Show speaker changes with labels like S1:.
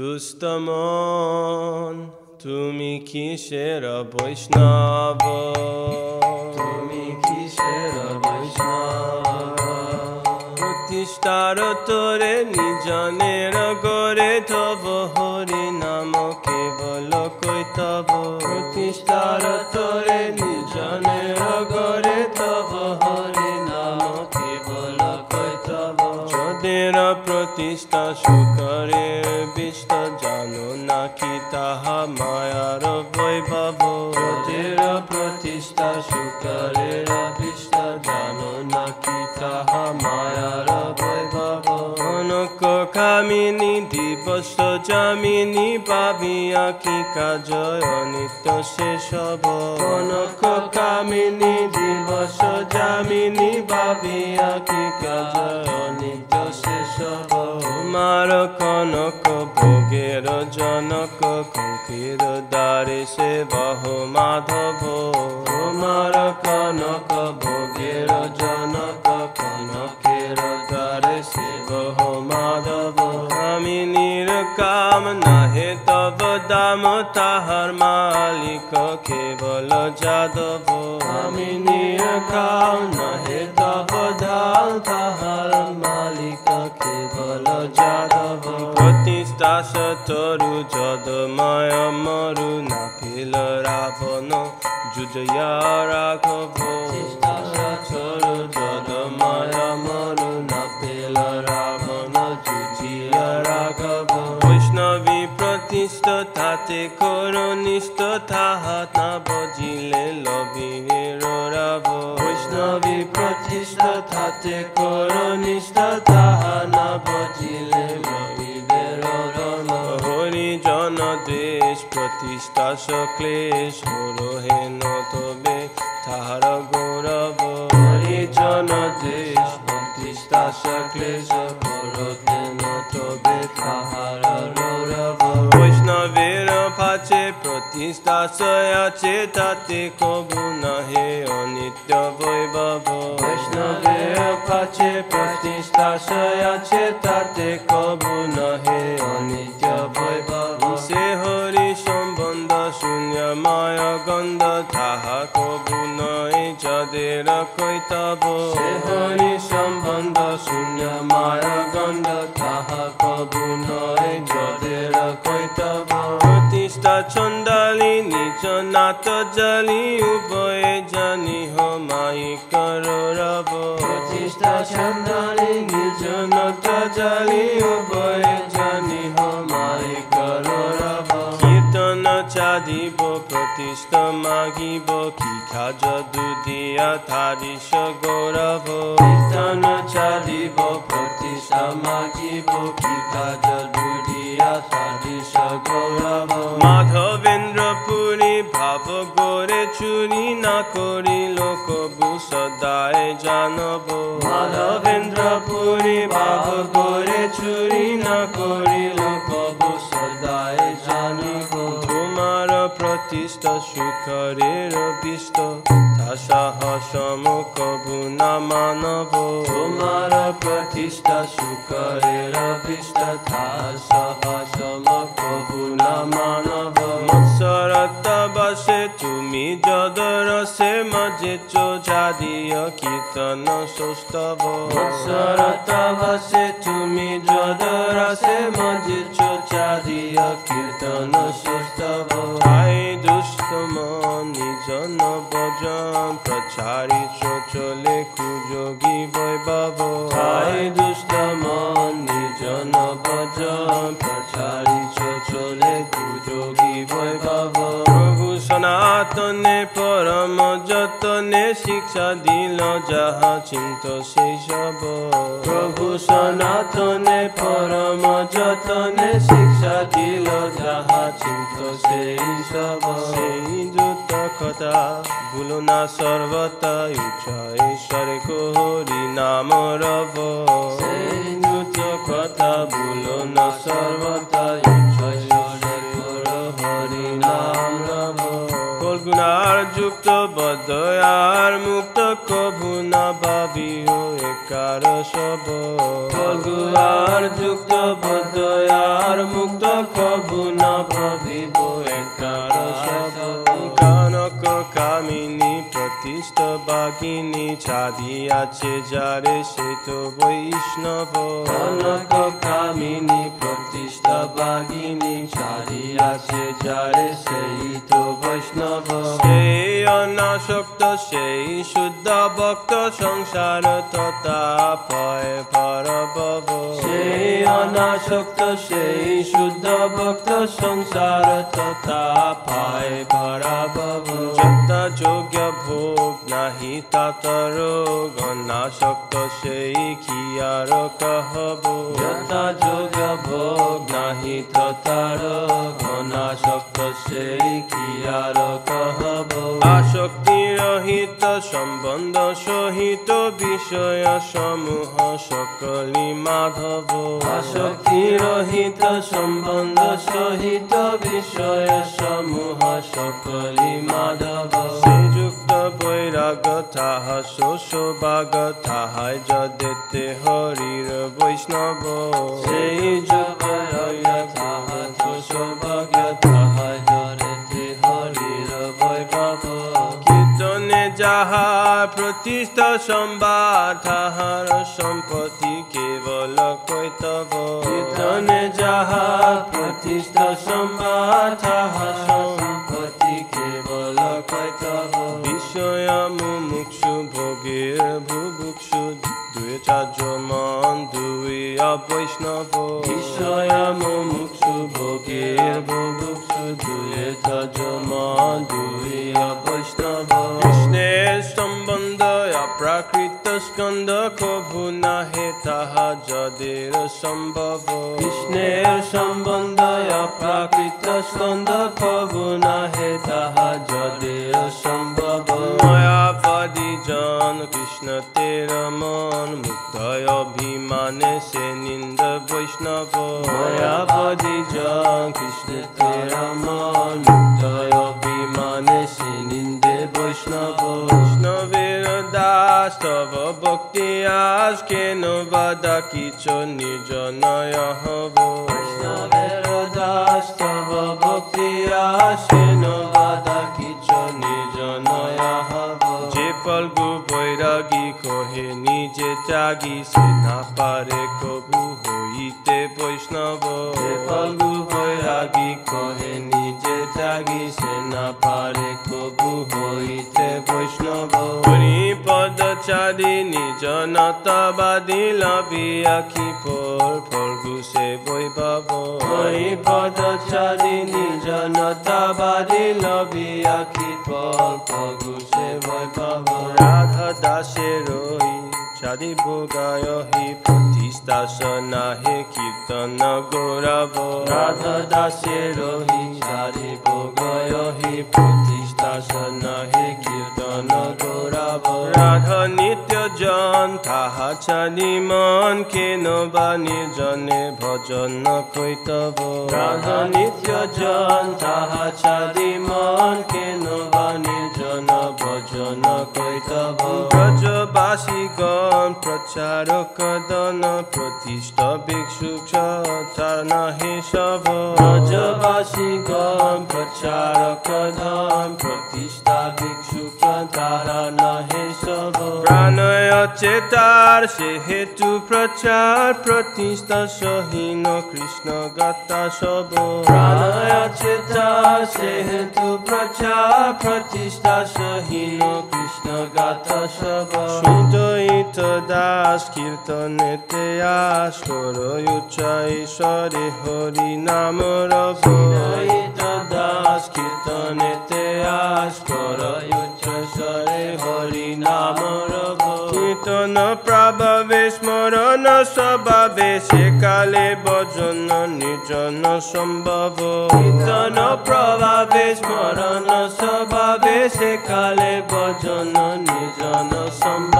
S1: দুষ্টমন তুমি কিসের বৈষ্ণব, তুমি কিসের বৈষ্ণব। প্রতিষ্ঠার তোরে নিজনের গড়ে তব হরি নাম কেবল কৈতব। প্রতিষ্ঠার তোরে নিজনের গড়ে তব হরি নাম কেবল কৈতব। যদের প্রতিষ্ঠা সুকরের বিষ্ট জানো নাকি তাহা মায়ার বৈভব। যদের প্রতিষ্ঠা সুকরের বিষ্ট জানো নাকি তাহা মায়ার বৈভব। কনক কামিনী দিবস যামিনী পাবিয়া কি কাজ অনিত্য শেষব। কনক কামিনী দিবস যামিনী পাবিয়া কি কাজ অনিত্য শেষব। তোমার কনক ভোগের জনক কুঙ্কির দ্বারে সে বহ মাধব। তোমার কনক ভোগের জনক কনকের দ্বারে সে বহ মাধব। কামিনীর কাম নাহে তব দাম তাহার মালিক কেবল যাদব। কামিনীর কাম নাহে তব দাম তাহার মালিক কেবল যাদব। প্রতিষ্ঠা তরু যদময় মরু না ফেল রাবণ যুজয়া রাঘব। তরু যদময় মরু না ফেল রাবণ যুজিয়া রাঘব। বৈষ্ণবী প্রতিষ্ঠ তাতে করনিষ্ঠ তাহা না বজিলে লবিহের রাব। বৈষ্ণবী প্রতিষ্ঠ তাতে করনিষ্ঠ তাহা না বজিলে লবিহের রাব। হরিজন দেশ প্রতিষ্ঠা সকলেশ হরহেন তবে তাহার গৌরব। হরিজন দেশ প্রতিষ্ঠা সকলেশ হরহেন তবে তাহার গৌরব। বৈষ্ণবের পাছে প্রতিষ্ঠা আছে তাতে কবু নাহে অনিত্য বৈভব। বৈষ্ণবের পাছে প্রতিষ্ঠা আছে তাতে কবু নাহে অনিত্য বৈভব। সে হরি সম্বন্ধ শূন্য মায় গন্ধ তাহা কবু নয় যদের কৈতব। সে হরি সম্বন্ধ শূন্য মায় গন্ধ তাহা কবু নয় যদের কৈতব। প্রতিষ্ঠা চণ্ডালী নিজ নাত জালি উভয়ে জানি হমাই করব। প্রতিষ্ঠা চণ্ডালী নিজ নাত জালি উভয়ে জানি হমাই করব। কীর্তন চাদিব প্রতিষ্ঠা মাগিব কি খাজ দুধিয়া তারিশ গৌরব। কীর্তন চাদিব প্রতিষ্ঠা মাগিব কি খাজ দুধিয়া তারিশ গৌরব। মাধবেন্দ্রপুরী ভাব গড়ে চুরি না করিল কবু সদায় জানব। মাধবেন্দ্রপুরী ভাব গড়ে চুরি না করিল কবু সদায় জানব। তোমার প্রতিষ্ঠা সুখরের বিষ্ট তা সাহসম কবু না মানব। তোমার প্রতিষ্ঠা সুখরের বিষ্ট তা সাহসম কবু না মানব। মৎসরত বসে তুমি যদরসে মজে চোজাদিয় কীর্তন সৌষ্ঠব। মৎসরত বসে তুমি যদরসে মজে চোজাদিয় কীর্তন সৌষ্ঠব। তাই দুষ্টম নিজন বজন প্রচারি চলে কুযোগী বৈভব। তাই দুষ্টম নিজন বজন প্রচারি চলে কুযোগী বৈভব। প্রভু সনাতনে পরম যতনে শিক্ষা দিল যাহা চিন্ত সেই সব। প্রভু সনাতনে পরম যতনে শিক্ষা দিল যাহা চিন্ত সেই সব। সেই দ্রুত কথা ভুলো না সর্বতা উচ্চ ঈশ্বরে হরি নাম রব। সেই দ্রুত কথা ভুলো না সর্বতা উচ্চ ঈশ্বরে হরি নাম রব। কলগুণার যুক্ত বদয়ার মুক্ত কভু না ভাবিও এক একার সব
S2: ভগুয়ার যুক্ত বদয়ার মুক্ত কবু ন প্রভিব একার সব
S1: কানক কামিনী প্রতিষ্ঠ বাগিনী ছাদিয়াছে যারে সে তো বৈষ্ণব
S2: কনক কামিনী প্রতিষ্ঠা বাগিনী ছাড়িয়াছে যারে সেই তো বৈষ্ণব
S1: সেই অনাসক্ত সেই শুদ্ধ ভক্ত সংসার তথা পয় পরবব
S2: সেই অনাসক্ত সেই শুদ্ধ ভক্ত সংসার তথা পায় পরাভব
S1: যথা যোগ্য ভোগ নাহি তাতর অনাসক্ত সেই খিয়ার কহব
S2: যথা যোগ ভোগ নাহি তথার অনাসক্ত সেই কি আর কহব
S1: আসক্তি রহিত সম্বন্ধ সহিত বিষয় সমূহ সকলি মাধব
S2: আসক্তি রহিত সম্বন্ধ সহিত বিষয় সমূহ সকলি মাধব
S1: শ্রীযুক্ত বৈরাগ তাহা শোষভাগ তাহাই যদেতে হরির বৈষ্ণব
S2: সেই যোগ তাহা সৌভাগ্য তাহা জরেতে হরির বৈভব
S1: কীর্তনে যাহার প্রতিষ্ঠা সম্বাদ তাহার সম্পত্তি কেবল কৈতব
S2: কীর্তনে যাহা প্রতিষ্ঠা সম্বাদ তাহা সম্পত্তি কেবল কৈতব
S1: বিষয় মুমুক্ষু ভোগের ভুভুক্ষু দুই চার্যমান দুই বৈষ্ণব
S2: বিষয় মুমুক্ষু ভোগের বুভুক্ষু দুয়ে তজমান দুই বৈষ্ণব
S1: কৃষ্ণের সম্বন্ধ অপ্রাকৃত স্কন্ধ কভু নাহে তাহা যদের সম্ভব
S2: কৃষ্ণের সম্বন্ধ অপ্রাকৃত স্কন্ধ কবু নাহে তাহা যদের সম্ভব
S1: মায়াবাদী জন কৃষ্ণ তের মন মুক্ত অভিমানে সে নিন্দ বৈষ্ণব
S2: মায়াবাদী জন কৃষ্ণ তেরা মন মুক্ত অভিমানে সে নিন্দে বৈষ্ণব
S1: বৈষ্ণবের দাস তব ভক্তি আস কেন বাদা কিচ নির্জনয় হব
S2: বৈষ্ণবের দাস তব ভক্তি আসেন বাধা কিছু নির্জনয় হব
S1: যে ফলগু বৈরাগী কহে নিজে ত্যাগী সে না পারে কবু হইতে বৈষ্ণব
S2: ফলগু বৈরাগী কহে নিজে ত্যাগী সে না পারে কবু হইতে বৈষ্ণব
S1: হরিপদ চারি নিজ নতবাদী লবি আখি পর ফলগু সে বৈভব
S2: ওই পদচারী নিজ নতাবাদী লবি আখি পল ফগু সে বৈভব
S1: রাধা দাসে রই চারি ভোগায় হি প্রতিষ্ঠাস নাহে কীর্তন গৌরব
S2: রাধা দাসে রহি চারি ভোগয় হি প্রতিষ্ঠা সনহে কীর্তন গৌরব
S1: রাধা নিত্য জন তাহা চারি মন কেন বা নির্জনে ভজন কৈতব
S2: রাধা নিত্য জন তাহা চারি মন কেন বা নির্জন ভজন কৈতব
S1: ব্রজবাসী গণ প্রচারক দন প্রতিষ্ঠ ভিক্ষু তার নাহি সব
S2: ব্রজবাসী গণ প্রচারক ধাম প্রতিষ্ঠা ভিক্ষু তারা নহে সব
S1: প্রাণয় চেতার সে হেতু প্রচার প্রতিষ্ঠা সহীন কৃষ্ণ গাতা সব
S2: প্রাণয় চেতা সে হেতু প্রচার প্রতিষ্ঠা সহীন কৃষ্ণ গাথা সব
S1: সুদয়িত দাস কীর্তনেতে আস কর উচ্চাইশ্বরে হরি নাম রব
S2: দয়িত দাস কীর্তনেতে আস কর উচ্চস্বরে হরি নাম রব
S1: কীর্তন প্রভাবে স্মরণ স্বভাবে সে কালে ভজন নির্জন সম্ভব
S2: কীর্তন প্রভাবে স্মরণ স্বভাবে সে কালে ভজন নিজন সম্ভব